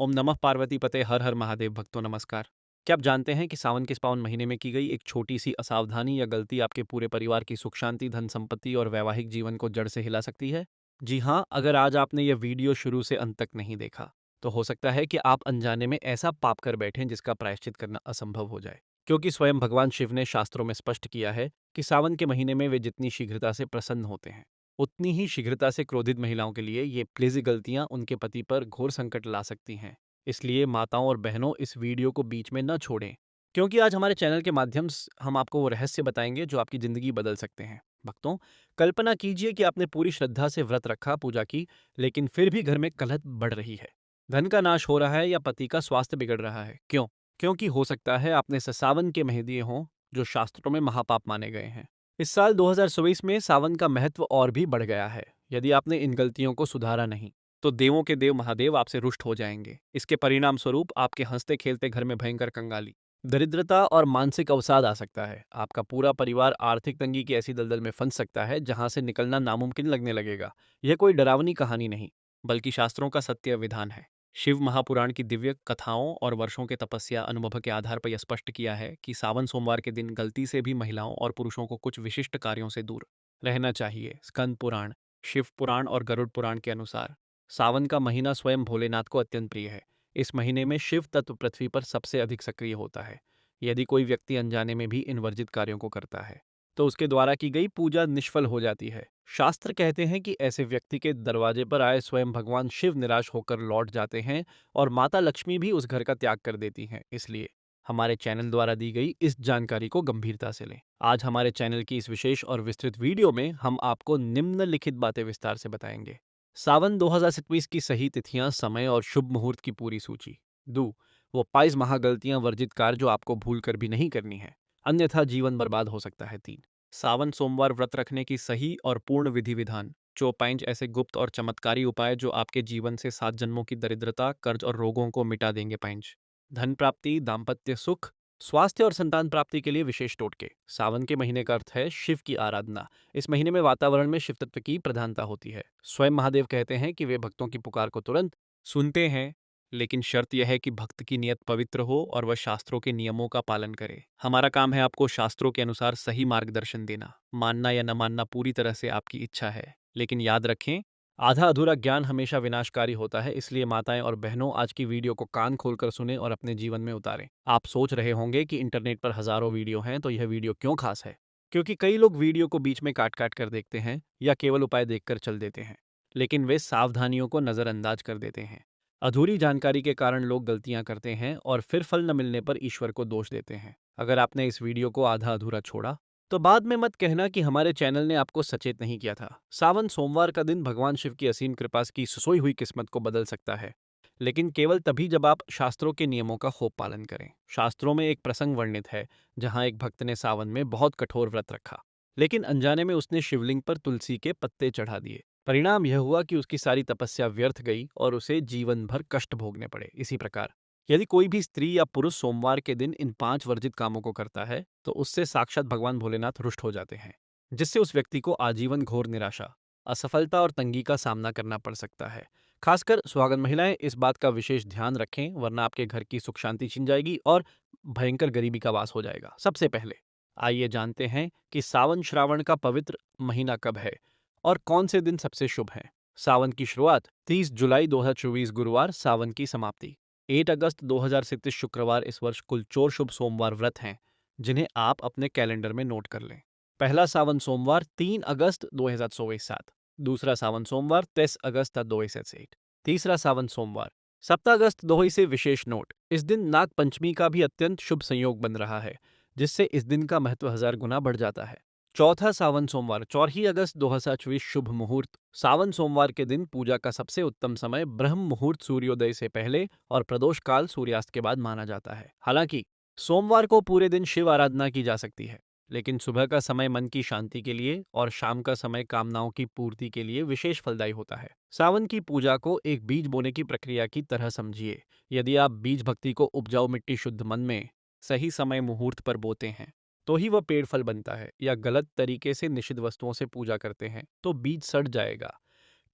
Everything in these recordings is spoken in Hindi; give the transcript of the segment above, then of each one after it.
ओम नमः पार्वती पते हर हर महादेव भक्तों नमस्कार। क्या आप जानते हैं कि सावन के इस पावन महीने में की गई एक छोटी सी असावधानी या गलती आपके पूरे परिवार की सुख शांति, धन संपत्ति और वैवाहिक जीवन को जड़ से हिला सकती है? जी हाँ, अगर आज आपने यह वीडियो शुरू से अंत तक नहीं देखा, तो हो सकता है कि आप अनजाने में ऐसा पाप कर बैठें जिसका प्रायश्चित करना असंभव हो जाए। क्योंकि स्वयं भगवान शिव ने शास्त्रों में स्पष्ट किया है कि सावन के महीने में वे जितनी शीघ्रता से प्रसन्न होते हैं, उतनी ही शीघ्रता से क्रोधित महिलाओं के लिए ये प्लेज़ी गलतियाँ उनके पति पर घोर संकट ला सकती हैं। इसलिए माताओं और बहनों, इस वीडियो को बीच में न छोड़ें, क्योंकि आज हमारे चैनल के माध्यम से हम आपको वो रहस्य बताएंगे जो आपकी ज़िंदगी बदल सकते हैं। भक्तों, कल्पना कीजिए कि आपने पूरी श्रद्धा से व्रत रखा, पूजा की, लेकिन फिर भी घर में कलह बढ़ रही है। धन का नाश हो रहा है या पति का स्वास्थ्य बिगड़ रहा है। क्यों? क्योंकि हो सकता है आपने सावन के मेंह दिए हों, जो शास्त्रों में महापाप माने गए हैं। इस साल 2024 में सावन का महत्व और भी बढ़ गया है। यदि आपने इन गलतियों को सुधारा नहीं, तो देवों के देव महादेव आपसे रुष्ट हो जाएंगे। इसके परिणाम स्वरूप आपके हंसते खेलते घर में भयंकर कंगाली, दरिद्रता और मानसिक अवसाद आ सकता है। आपका पूरा परिवार आर्थिक तंगी की ऐसी दलदल में फंस सकता है जहां से निकलना नामुमकिन लगने लगेगा। यह कोई डरावनी कहानी नहीं, बल्कि शास्त्रों का सत्य विधान है। शिव महापुराण की दिव्य कथाओं और वर्षों के तपस्या अनुभव के आधार पर यह स्पष्ट किया है कि सावन सोमवार के दिन गलती से भी महिलाओं और पुरुषों को कुछ विशिष्ट कार्यों से दूर रहना चाहिए। स्कंद पुराण, शिव पुराण और गरुड़ पुराण के अनुसार सावन का महीना स्वयं भोलेनाथ को अत्यंत प्रिय है। इस महीने में शिव तत्व पृथ्वी पर सबसे अधिक सक्रिय होता है। यदि कोई व्यक्ति अनजाने में भी इन वर्जित कार्यों को करता है, तो उसके द्वारा की गई पूजा निष्फल हो जाती है। शास्त्र कहते हैं कि ऐसे व्यक्ति के दरवाजे पर आए स्वयं भगवान शिव निराश होकर लौट जाते हैं और माता लक्ष्मी भी उस घर का त्याग कर देती हैं। इसलिए हमारे चैनल द्वारा दी गई इस जानकारी को गंभीरता से लें। आज हमारे चैनल की इस विशेष और विस्तृत वीडियो में हम आपको निम्नलिखित बातें विस्तार से बताएंगे। सावन 2021 की सही तिथियां, समय और शुभ मुहूर्त की पूरी सूची। दो, वो 22 महागलतियां, वर्जित कार्य जो आपको भूल कर भी नहीं करनी है, अन्यथा जीवन बर्बाद हो सकता है। तीन, सावन सोमवार व्रत रखने की सही और पूर्ण विधि विधान। चौपांच ऐसे गुप्त और चमत्कारी उपाय जो आपके जीवन से 7 जन्मों की दरिद्रता, कर्ज और रोगों को मिटा देंगे। पांच, धन प्राप्ति, दाम्पत्य सुख, स्वास्थ्य और संतान प्राप्ति के लिए विशेष टोटके। सावन के महीने का अर्थ है शिव की आराधना। इस महीने में वातावरण में शिव तत्व की प्रधानता होती है। स्वयं महादेव कहते हैं कि वे भक्तों की पुकार को तुरंत सुनते हैं, लेकिन शर्त यह है कि भक्त की नियत पवित्र हो और वह शास्त्रों के नियमों का पालन करे। हमारा काम है आपको शास्त्रों के अनुसार सही मार्गदर्शन देना। मानना या न मानना पूरी तरह से आपकी इच्छा है, लेकिन याद रखें, आधा अधूरा ज्ञान हमेशा विनाशकारी होता है। इसलिए माताएं और बहनों, आज की वीडियो को कान खोलकर सुने और अपने जीवन में उतारें। आप सोच रहे होंगे कि इंटरनेट पर हजारों वीडियो हैं, तो यह वीडियो क्यों खास है? क्योंकि कई लोग वीडियो को बीच में काट काट कर देखते हैं या केवल उपाय देखकर चल देते हैं, लेकिन वे सावधानियों को नजरअंदाज कर देते हैं। अधूरी जानकारी के कारण लोग गलतियां करते हैं और फिर फल न मिलने पर ईश्वर को दोष देते हैं। अगर आपने इस वीडियो को आधा अधूरा छोड़ा, तो बाद में मत कहना कि हमारे चैनल ने आपको सचेत नहीं किया था। सावन सोमवार का दिन भगवान शिव की असीम कृपा की सोई हुई किस्मत को बदल सकता है, लेकिन केवल तभी जब आप शास्त्रों के नियमों का खूब पालन करें। शास्त्रों में एक प्रसंग वर्णित है जहां एक भक्त ने सावन में बहुत कठोर व्रत रखा, लेकिन अनजाने में उसने शिवलिंग पर तुलसी के पत्ते चढ़ा दिए। परिणाम यह हुआ कि उसकी सारी तपस्या व्यर्थ गई और उसे जीवन भर कष्ट भोगने पड़े। इसी प्रकार यदि कोई भी स्त्री या पुरुष सोमवार के दिन इन 5 वर्जित कामों को करता है, तो उससे साक्षात भगवान भोलेनाथ रुष्ट हो जाते हैं, जिससे उस व्यक्ति को आजीवन घोर निराशा, असफलता और तंगी का सामना करना पड़ सकता है। खासकर सुहागन महिलाएं इस बात का विशेष ध्यान रखें, वरना आपके घर की सुख शांति छिन जाएगी और भयंकर गरीबी का वास हो जाएगा। सबसे पहले आइए जानते हैं कि सावन श्रावण का पवित्र महीना कब है और कौन से दिन सबसे शुभ हैं। सावन की शुरुआत 30 जुलाई 2024 गुरुवार, सावन की समाप्ति 8 अगस्त 2037 शुक्रवार। इस वर्ष कुल 4 शुभ सोमवार व्रत हैं, जिन्हें आप अपने कैलेंडर में नोट कर लें। पहला सावन सोमवार 3 अगस्त 2024 सात, दूसरा सावन सोमवार 23 अगस्त 2008, तीसरा सावन सोमवार 7 अगस्त 2 से विशेष नोट, इस दिन नाग पंचमी का भी अत्यंत शुभ संयोग बन रहा है, जिससे इस दिन का महत्व 1000 गुना बढ़ जाता है। चौथा सावन सोमवार 4 अगस्त 2024 शुभ मुहूर्त। सावन सोमवार के दिन पूजा का सबसे उत्तम समय ब्रह्म मुहूर्त सूर्योदय से पहले और प्रदोष काल सूर्यास्त के बाद माना जाता है। हालांकि सोमवार को पूरे दिन शिव आराधना की जा सकती है, लेकिन सुबह का समय मन की शांति के लिए और शाम का समय कामनाओं की पूर्ति के लिए विशेष फलदायी होता है। सावन की पूजा को एक बीज बोने की प्रक्रिया की तरह समझिए। यदि आप बीज भक्ति को उपजाऊ मिट्टी शुद्ध मन में सही समय मुहूर्त पर बोते हैं, तो ही वह पेड़ फल बनता है, या गलत तरीके से निषिद्ध वस्तुओं से पूजा करते हैं तो बीज सड़ जाएगा।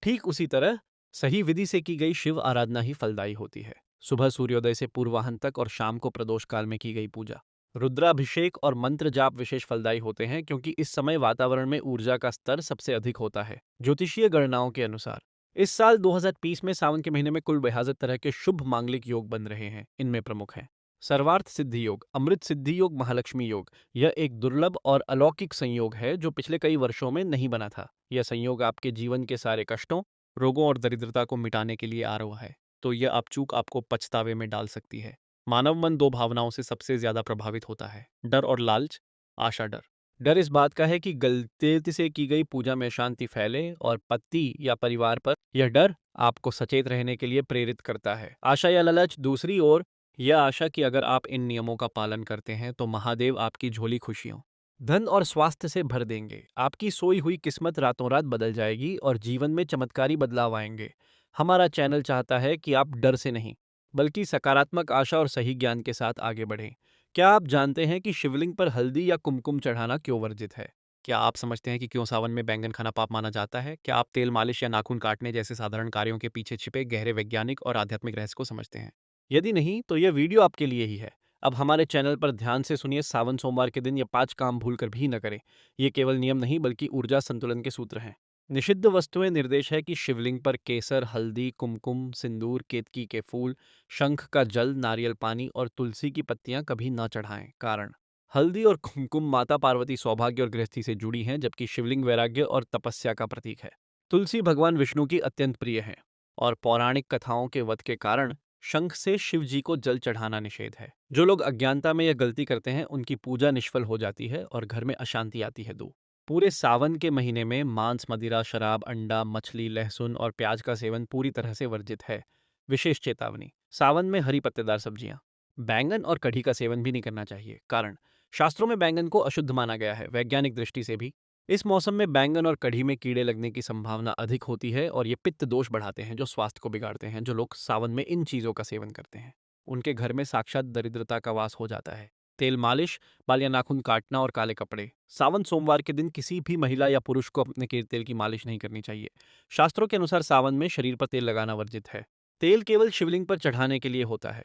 ठीक उसी तरह सही विधि से की गई शिव आराधना ही फलदायी होती है। सुबह सूर्योदय से पूर्वाह्न तक और शाम को प्रदोष काल में की गई पूजा, रुद्राभिषेक और मंत्र जाप विशेष फलदायी होते हैं क्योंकि इस समय वातावरण में ऊर्जा का स्तर सबसे अधिक होता है। ज्योतिषीय गणनाओं के अनुसार इस साल 2020 में सावन के महीने में कुल 42 तरह के शुभ मांगलिक योग बन रहे हैं। इनमें प्रमुख हैं सर्वार्थ सिद्धि योग, अमृत सिद्धि योग, महालक्ष्मी योग। यह एक दुर्लभ और अलौकिक संयोग है जो पिछले कई वर्षों में नहीं बना था। यह संयोग आपके जीवन के सारे कष्टों, रोगों और दरिद्रता को मिटाने के लिए आ रहा है। तो यह अपचूक आपको पछतावे में डाल सकती है। मानव मन दो भावनाओं से सबसे ज्यादा प्रभावित होता है, डर और लालच। आशा डर। डर इस बात का है कि गलती से की गई पूजा में शांति फैले और पति या परिवार पर। यह डर आपको सचेत रहने के लिए प्रेरित करता है। आशा या लालच दूसरी ओर, यह आशा कि अगर आप इन नियमों का पालन करते हैं तो महादेव आपकी झोली खुशियों, धन और स्वास्थ्य से भर देंगे। आपकी सोई हुई किस्मत रातों रात बदल जाएगी और जीवन में चमत्कारी बदलाव आएंगे। हमारा चैनल चाहता है कि आप डर से नहीं, बल्कि सकारात्मक आशा और सही ज्ञान के साथ आगे बढ़ें। क्या आप जानते हैं कि शिवलिंग पर हल्दी या कुमकुम चढ़ाना क्यों वर्जित है? क्या आप समझते हैं कि क्यों सावन में बैंगन खाना पाप माना जाता है? क्या आप तेल मालिश या नाखून काटने जैसे साधारण कार्यों के पीछे छिपे गहरे वैज्ञानिक और आध्यात्मिक रहस्य को समझते हैं? यदि नहीं, तो यह वीडियो आपके लिए ही है। अब हमारे चैनल पर ध्यान से सुनिए। सावन सोमवार के दिन ये 5 काम भूलकर भी न करें। ये केवल नियम नहीं बल्कि ऊर्जा संतुलन के सूत्र हैं। निषिद्ध वस्तुएं निर्देश है कि शिवलिंग पर केसर, हल्दी, कुमकुम, सिंदूर, केतकी के फूल, शंख का जल, नारियल पानी और तुलसी की पत्तियां कभी न चढ़ाएं। कारण, हल्दी और कुमकुम माता पार्वती सौभाग्य और गृहस्थी से जुड़ी हैं, जबकि शिवलिंग वैराग्य और तपस्या का प्रतीक है। तुलसी भगवान विष्णु की अत्यंत प्रिय है और पौराणिक कथाओं के वध के कारण शंख से शिव जी को जल चढ़ाना निषेध है। जो लोग अज्ञानता में यह गलती करते हैं उनकी पूजा निष्फल हो जाती है और घर में अशांति आती है। दो, पूरे सावन के महीने में मांस, मदिरा, शराब, अंडा, मछली, लहसुन और प्याज का सेवन पूरी तरह से वर्जित है। विशेष चेतावनी, सावन में हरी पत्तेदार सब्जियां, बैंगन और कढ़ी का सेवन भी नहीं करना चाहिए। कारण, शास्त्रों में बैंगन को अशुद्ध माना गया है। वैज्ञानिक दृष्टि से भी इस मौसम में बैंगन और कढ़ी में कीड़े लगने की संभावना अधिक होती है और ये पित्त दोष बढ़ाते हैं जो स्वास्थ्य को बिगाड़ते हैं। जो लोग सावन में इन चीज़ों का सेवन करते हैं उनके घर में साक्षात दरिद्रता का वास हो जाता है। तेल मालिश, बाल या नाखून काटना और काले कपड़े। सावन सोमवार के दिन किसी भी महिला या पुरुष को अपने तेल की मालिश नहीं करनी चाहिए। शास्त्रों के अनुसार सावन में शरीर पर तेल लगाना वर्जित है। तेल केवल शिवलिंग पर चढ़ाने के लिए होता है।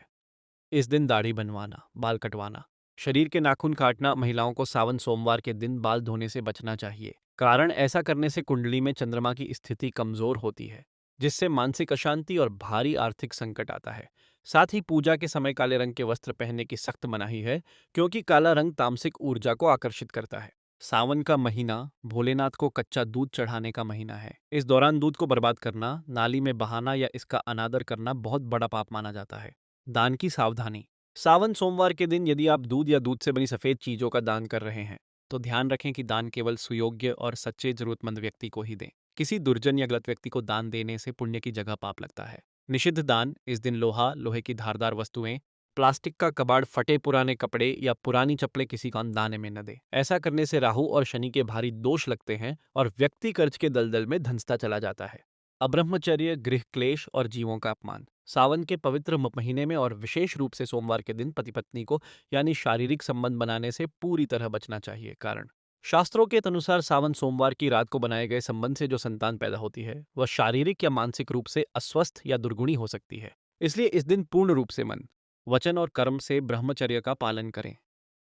इस दिन दाढ़ी बनवाना, बाल कटवाना, शरीर के नाखून काटना। महिलाओं को सावन सोमवार के दिन बाल धोने से बचना चाहिए। कारण, ऐसा करने से कुंडली में चंद्रमा की स्थिति कमजोर होती है, जिससे मानसिक अशांति और भारी आर्थिक संकट आता है। साथ ही पूजा के समय काले रंग के वस्त्र पहनने की सख्त मनाही है, क्योंकि काला रंग तामसिक ऊर्जा को आकर्षित करता है। सावन का महीना भोलेनाथ को कच्चा दूध चढ़ाने का महीना है। इस दौरान दूध को बर्बाद करना, नाली में बहाना या इसका अनादर करना बहुत बड़ा पाप माना जाता है। दान की सावधानी, सावन सोमवार के दिन यदि आप दूध या दूध से बनी सफेद चीजों का दान कर रहे हैं तो ध्यान रखें कि दान केवल सुयोग्य और सच्चे जरूरतमंद व्यक्ति को ही दें। किसी दुर्जन या गलत व्यक्ति को दान देने से पुण्य की जगह पाप लगता है। निषिद्ध दान, इस दिन लोहा, लोहे की धारदार वस्तुएं, प्लास्टिक का कबाड़, फटे पुराने कपड़े या पुरानी चप्पलें किसी को दान में न दें। ऐसा करने से राहु और शनि के भारी दोष लगते हैं और व्यक्ति कर्ज के दलदल में धंसता चला जाता है। अब्रह्मचर्य, गृह क्लेश और जीवों का अपमान, सावन के पवित्र महीने में और विशेष रूप से सोमवार के दिन पति पत्नी को यानी शारीरिक संबंध बनाने से पूरी तरह बचना चाहिए। कारण, शास्त्रों के अनुसार सावन सोमवार की रात को बनाए गए संबंध से जो संतान पैदा होती है वह शारीरिक या मानसिक रूप से अस्वस्थ या दुर्गुणी हो सकती है। इसलिए इस दिन पूर्ण रूप से मन, वचन और कर्म से ब्रह्मचर्य का पालन करें।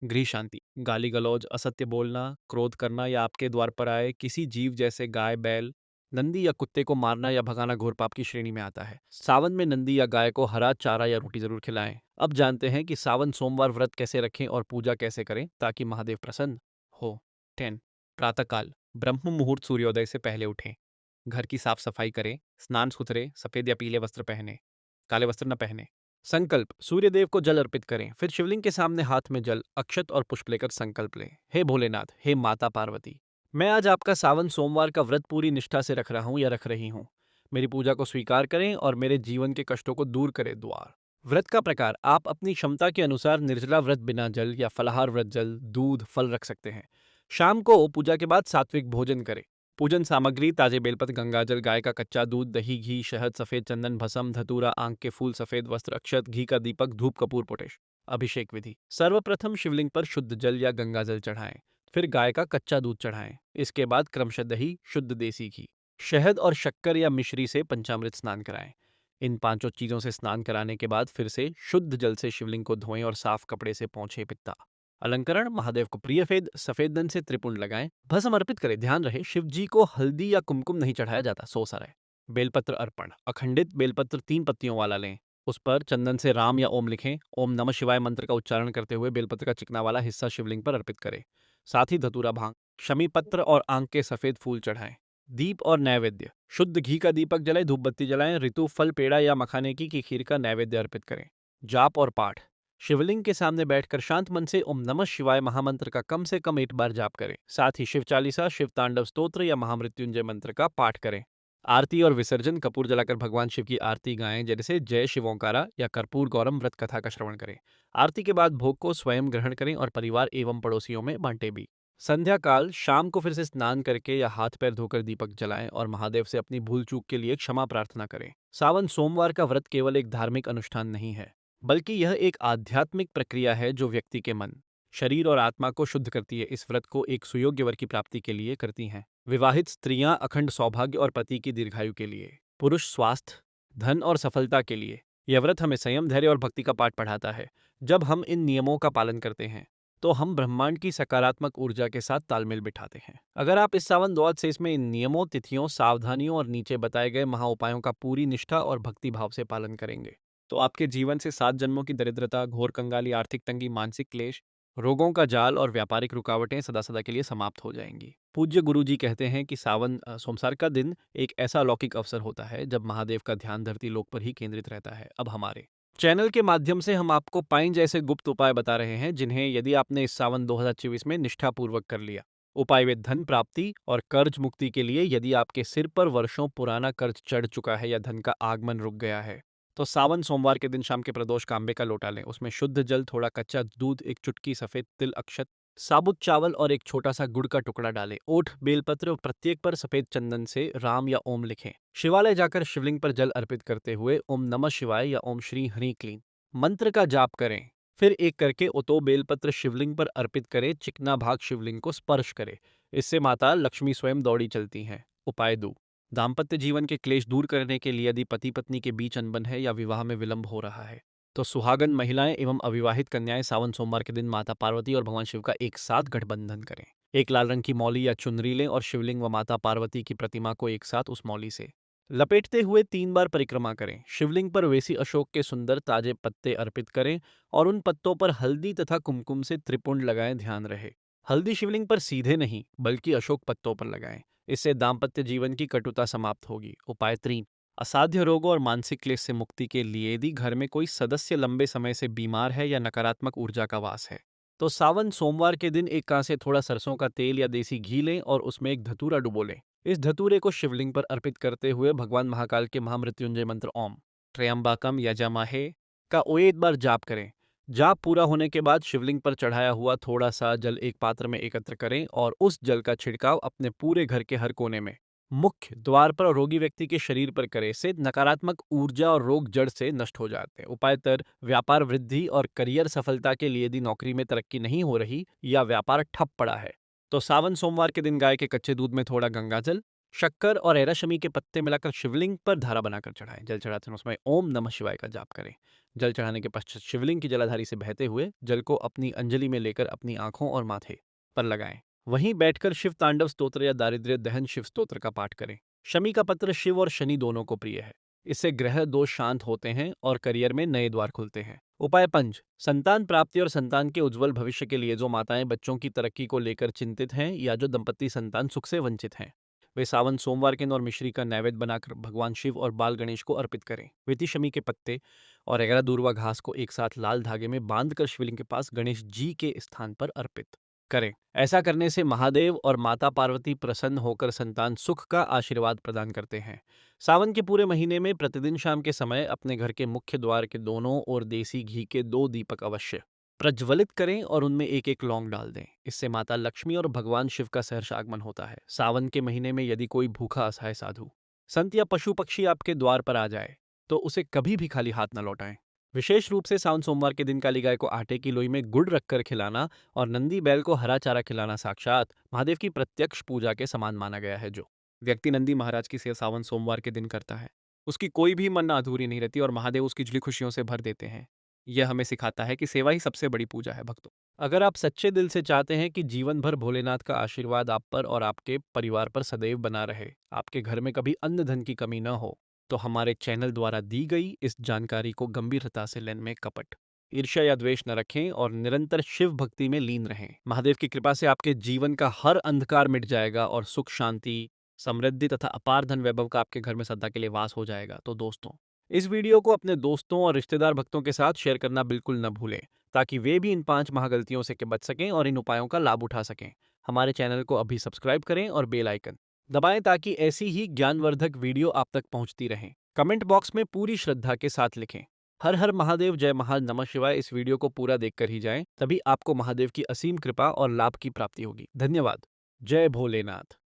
गृह शांति, गाली गलौज, असत्य बोलना, क्रोध करना या आपके द्वार पर आए किसी जीव जैसे गाय, बैल, नंदी या कुत्ते को मारना या भगाना घोर पाप की श्रेणी में आता है। सावन में नंदी या गाय को हरा चारा या रोटी जरूर खिलाएं। अब जानते हैं कि सावन सोमवार व्रत कैसे रखें और पूजा कैसे करें ताकि महादेव प्रसन्न हो। 10, प्रातःकाल, ब्रह्म मुहूर्त सूर्योदय से पहले उठें। घर की साफ सफाई करें, स्नान सुथरे सफेद या पीले वस्त्र पहने, काले वस्त्र न पहने। संकल्प, सूर्यदेव को जल अर्पित करें, फिर शिवलिंग के सामने हाथ में जल, अक्षत और पुष्प लेकर संकल्प लें। हे भोलेनाथ, हे माता पार्वती, मैं आज आपका सावन सोमवार का व्रत पूरी निष्ठा से रख रहा हूँ या रख रही हूँ। मेरी पूजा को स्वीकार करें और मेरे जीवन के कष्टों को दूर करें। द्वार, व्रत का प्रकार, आप अपनी क्षमता के अनुसार निर्जला व्रत बिना जल या फलाहार व्रत जल, दूध, फल रख सकते हैं। शाम को पूजा के बाद सात्विक भोजन करें। पूजन सामग्री, ताजे बेलपत्र, गंगाजल, गाय का कच्चा दूध, दही, घी, शहद, सफेद चंदन, भस्म, धतूरा, आंख के फूल, सफेद वस्त्र, अक्षत, घी का दीपक, धूप, कपूर, पोटेश। अभिषेक विधि, सर्वप्रथम शिवलिंग पर शुद्ध जल या गंगाजल चढ़ाएं, फिर गाय का कच्चा दूध चढ़ाएं। इसके बाद क्रमशः दही, शुद्ध देसी घी, शहद और शक्कर या मिश्री से पंचामृत स्नान कराएं। इन पांचों चीजों से स्नान कराने के बाद फिर से शुद्ध जल से शिवलिंग को धोएं और साफ कपड़े से पोंछें पित्ता। अलंकरण महादेव को प्रिय फेद सफेद दन से त्रिपुंड लगाएं। भस्म अर्पित करें। ध्यान रहे शिव जी को हल्दी या कुमकुम नहीं चढ़ाया जाता, सो सा रहे। बेलपत्र अर्पण अखंडित बेलपत्र 3 पत्तियों वाला लें। उस पर चंदन से राम या ओम लिखें। ओम नमः शिवाय मंत्र का उच्चारण करते हुए बेलपत्र का चिकना वाला हिस्सा शिवलिंग पर अर्पित करें। साथ ही धतूरा भांग, शमी पत्र और आंक के सफेद फूल चढ़ाएं। दीप और नैवेद्य शुद्ध घी का दीपक जलाएं, धूप बत्ती जलाएं, ऋतु फल पेड़ा या मखाने की खीर का नैवेद्य अर्पित करें। जाप और पाठ शिवलिंग के सामने बैठकर शांत मन से ओम नमः शिवाय महामंत्र का कम से कम 8 बार जाप करें। साथ ही शिव चालीसा, शिव तांडव स्तोत्र या महामृत्युंजय मंत्र का पाठ करें। आरती और विसर्जन कपूर जलाकर भगवान शिव की आरती गाएं, जैसे जय शिवोंकारा या कर्पूर गौरम व्रत कथा का श्रवण करें। आरती के बाद भोग को स्वयं ग्रहण करें और परिवार एवं पड़ोसियों में बांटे भी। संध्या काल शाम को फिर से स्नान करके या हाथ पैर धोकर दीपक जलाएं और महादेव से अपनी भूल चूक के लिए क्षमा प्रार्थना करें। सावन सोमवार का व्रत केवल एक धार्मिक अनुष्ठान नहीं है, बल्कि यह एक आध्यात्मिक प्रक्रिया है जो व्यक्ति के मन, शरीर और आत्मा को शुद्ध करती है। इस व्रत को एक सुयोग्य वर की प्राप्ति के लिए करती हैं। विवाहित स्त्रियां अखंड सौभाग्य और पति की दीर्घायु के लिए, पुरुष स्वास्थ्य, धन और सफलता के लिए। यह व्रत हमें संयम, धैर्य और भक्ति का पाठ पढ़ाता है। जब हम इन नियमों का पालन करते हैं तो हम ब्रह्मांड की सकारात्मक ऊर्जा के साथ तालमेल बिठाते हैं। अगर आप इस सावन द्वाद से इसमें इन नियमों, तिथियों, सावधानियों और नीचे बताए गए महाउपायों का पूरी निष्ठा और भक्ति भाव से पालन करेंगे तो आपके जीवन से 7 जन्मों की दरिद्रता, घोर कंगाली, आर्थिक तंगी, मानसिक क्लेश, रोगों का जाल और व्यापारिक रुकावटें सदा सदा के लिए समाप्त हो जाएंगी। पूज्य गुरु जी कहते हैं कि सावन सोमवार का दिन एक ऐसा अलौकिक अवसर होता है जब महादेव का ध्यान धरती लोक पर ही केंद्रित रहता है। अब हमारे चैनल के माध्यम से हम आपको पाइन जैसे गुप्त उपाय बता रहे हैं, जिन्हें यदि आपने इस सावन 2024 में निष्ठापूर्वक कर लिया। उपाय वे धन प्राप्ति और कर्ज मुक्ति के लिए। यदि आपके सिर पर वर्षों पुराना कर्ज चढ़ चुका है या धन का आगमन रुक गया है, तो सावन सोमवार के दिन शाम के प्रदोष कांबे का लोटा लें। उसमें शुद्ध जल, थोड़ा कच्चा दूध, एक चुटकी सफेद तिल, अक्षत, साबुत चावल और एक छोटा सा गुड़ का टुकड़ा डालें। ओठ, बेलपत्र और प्रत्येक पर सफेद चंदन से राम या ओम लिखें। शिवालय जाकर शिवलिंग पर जल अर्पित करते हुए ओम नमः शिवाय या ओम श्री हरि क्लीन मंत्र का जाप करें। फिर एक करके उतो बेलपत्र शिवलिंग पर अर्पित करें। चिकना भाग शिवलिंग को स्पर्श करे। इससे माता लक्ष्मी स्वयं दौड़ी चलती हैं। उपाय 2। दाम्पत्य जीवन के क्लेश दूर करने के लिए यदि पति पत्नी के बीच अनबन है या विवाह में विलंब हो रहा है, तो सुहागन महिलाएं एवं अविवाहित कन्याएं सावन सोमवार के दिन माता पार्वती और भगवान शिव का एक साथ गठबंधन करें। एक लाल रंग की मौली या चुनरी लें और शिवलिंग व माता पार्वती की प्रतिमा को एक साथ उस मौली से लपेटते हुए 3 बार परिक्रमा करें। शिवलिंग पर वेसी अशोक के सुंदर ताजे पत्ते अर्पित करें और उन पत्तों पर हल्दी तथा कुमकुम से त्रिपुंड लगाएं। ध्यान रहे हल्दी शिवलिंग पर सीधे नहीं बल्कि अशोक पत्तों पर लगाएं। इससे दाम्पत्य जीवन की कटुता समाप्त होगी। उपाय 3। असाध्य रोगों और मानसिक क्लेश से मुक्ति के लिए यदि घर में कोई सदस्य लंबे समय से बीमार है या नकारात्मक ऊर्जा का वास है, तो सावन सोमवार के दिन एक कांसे थोड़ा सरसों का तेल या देसी घी लें और उसमें एक धतूरा डुबो लें। इस धतूरे को शिवलिंग पर अर्पित करते हुए भगवान महाकाल के महामृत्युंजय मंत्र ओम त्र्यंबकम यजामहे का 8 बार जाप करें। जाप पूरा होने के बाद शिवलिंग पर चढ़ाया हुआ थोड़ा सा जल एक पात्र में एकत्र करें और उस जल का छिड़काव अपने पूरे घर के हर कोने में, मुख्य द्वार पर और रोगी व्यक्ति के शरीर पर करें। से नकारात्मक ऊर्जा और रोग जड़ से नष्ट हो जाते हैं। उपाय तर व्यापार वृद्धि और करियर सफलता के लिए यदि नौकरी में तरक्की नहीं हो रही या व्यापार ठप पड़ा है, तो सावन सोमवार के दिन गाय के कच्चे दूध में थोड़ा गंगाजल, शक्कर और एराशमी के पत्ते मिलाकर शिवलिंग पर धारा बनाकर चढ़ाएं। जल चढ़ाते समय उसमें ओम नमः शिवाय का जाप करें। जल चढ़ाने के पश्चात शिवलिंग की जलाधारी से बहते हुए जल को अपनी अंजलि में लेकर अपनी आंखों और माथे पर लगाएं। वहीं बैठकर शिव तांडव स्तोत्र या दारिद्र्य दहन शिव स्तोत्र का पाठ करें। शमी का पत्र शिव और शनि दोनों को प्रिय है। इससे ग्रह दोष शांत होते हैं और करियर में नए द्वार खुलते हैं। उपाय 5। संतान प्राप्ति और संतान के उज्जवल भविष्य के लिए जो माताएं बच्चों की तरक्की को लेकर चिंतित हैं या जो दंपत्ति संतान सुख से वंचित हैं, वे सावन सोमवार के दिन और मिश्री का नैवेद्य बनाकर भगवान शिव और बाल गणेश को अर्पित करें। विति शमी के पत्ते और 11 दूर्वा घास को एक साथ लाल धागे में बांधकर शिवलिंग के पास गणेश जी के स्थान पर अर्पित करें। ऐसा करने से महादेव और माता पार्वती प्रसन्न होकर संतान सुख का आशीर्वाद प्रदान करते हैं। सावन के पूरे महीने में प्रतिदिन शाम के समय अपने घर के मुख्य द्वार के दोनों ओर देसी घी के 2 दीपक अवश्य प्रज्वलित करें और उनमें एक एक लौंग डाल दें। इससे माता लक्ष्मी और भगवान शिव का सहर्ष आगमन होता है। सावन के महीने में यदि कोई भूखा असहाय साधु, संत या पशु पक्षी आपके द्वार पर आ जाए, तो उसे कभी भी खाली हाथ न लौटाएं। विशेष रूप से सावन सोमवार के दिन काली गाय को आटे की लोई में गुड़ रखकर खिलाना और नंदी बैल को हरा चारा खिलाना साक्षात महादेव की प्रत्यक्ष पूजा के समान माना गया है। जो व्यक्ति नंदी महाराज की सेवा सावन सोमवार के दिन करता है, उसकी कोई भी मन्नत अधूरी नहीं रहती और महादेव उसकी झुली खुशियों से भर देते हैं। यह हमें सिखाता है कि सेवा ही सबसे बड़ी पूजा है भक्तों। अगर आप सच्चे दिल से चाहते हैं कि जीवन भर भोलेनाथ का आशीर्वाद आप पर और आपके परिवार पर सदैव बना रहे, आपके घर में कभी अन्न धन की कमी न हो, तो हमारे चैनल द्वारा दी गई इस जानकारी को गंभीरता से लेने में कपट, ईर्ष्या या द्वेष न रखें और निरंतर शिव भक्ति में लीन रहें। महादेव की कृपा से आपके जीवन का हर अंधकार मिट जाएगा और सुख शांति, समृद्धि तथा अपार धन वैभव का आपके घर में सदा के लिए वास हो जाएगा। तो दोस्तों, इस वीडियो को अपने दोस्तों और रिश्तेदार भक्तों के साथ शेयर करना बिल्कुल न भूलें, ताकि वे भी इन 5 महागलतियों से बच सकें और इन उपायों का लाभ उठा सकें। हमारे चैनल को अभी सब्सक्राइब करें और बेल आइकन दबाएं ताकि ऐसी ही ज्ञानवर्धक वीडियो आप तक पहुंचती रहें। कमेंट बॉक्स में पूरी श्रद्धा के साथ लिखें, हर हर महादेव, जय महा नमः शिवाय। इस वीडियो को पूरा देखकर ही जाएं, तभी आपको महादेव की असीम कृपा और लाभ की प्राप्ति होगी। धन्यवाद। जय भोलेनाथ।